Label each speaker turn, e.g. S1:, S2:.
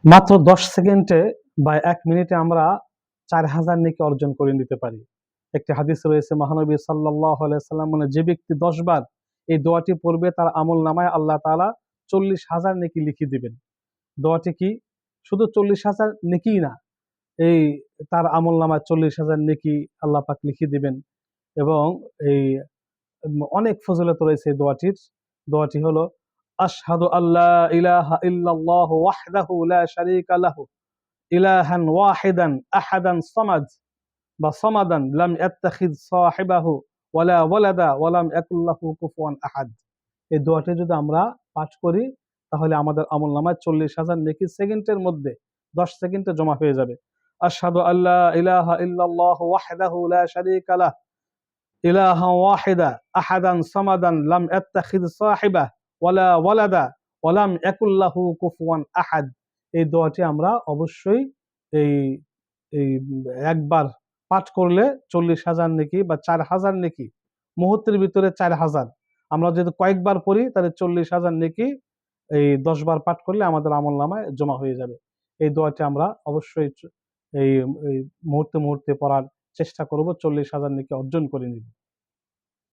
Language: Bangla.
S1: মাত্র 10 সেকেন্ডে বা 1 মিনিটে আমরা 4000 নেকি অর্জন করে নিতে পারি। একটি হাদিস রয়েছে, মহানবী সাল্লাল্লাহু আলাইহি সাল্লাম বলেন, যে ব্যক্তি 10 বার এই দোয়াটি পড়বে তার আমল নামায় আল্লাহ তাআলা 40,000 নেকি লিখে দিবেন। দোয়াটি কি? শুধু 40,000 নেকিই না, এই তার আমল নামায় 40,000 নেকি আল্লাহ পাক লিখে দিবেন। এবং এই অনেক ফজিলত রয়েছে এই দোয়াটির। দোয়াটি হলো, আশহাদু আল্লা ইলাহা ইল্লাল্লাহু ওয়াহদাহু লা শারীকা লাহু ইলাহান ওয়াহিদান আহাদান সামাদ বা সমাদান লাম ইয়াত্তাখিয সাহিবাহু ওয়ালা ওয়ালাদা ওয়া লাম ইয়াকুল লাহু কুফুয়ান আহাদ। এই দোয়াটি যদি আমরা পাঠ করি তাহলে আমাদের আমলনামায় 40,000 নেকি সেকেন্ডের মধ্যে 10 সেকেন্ডে জমা হয়ে যাবে। আশহাদু আল্লা ইলাহা ইল্লাল্লাহু ওয়াহদাহু লা শারীকা লাহু ইলাহান ওয়াহিদা আহাদান সামাদান লাম ইয়াত্তাখিয সাহিবাহ ওয়ালা ওয়ালাদা ওয়া লাম ইয়াকুল লাহু কুফুয়ান আহাদ। এই দোয়াটি আমরা অবশ্যই এই এই একবার পাঠ করলে 40,000 নেকি বা 4,000 নেকি, মুহূর্তের ভিতরে 4,000। আমরা যদি কয়েকবার পড়ি তাহলে 40,000 নেকি এই 10 বার পাঠ করলে আমাদের আমলনামায় জমা হয়ে যাবে। এই দোয়াটি আমরা অবশ্যই এই মুহূর্তে মুহূর্তে পড়ার চেষ্টা করব, 40,000 নেকি অর্জন করে নিব।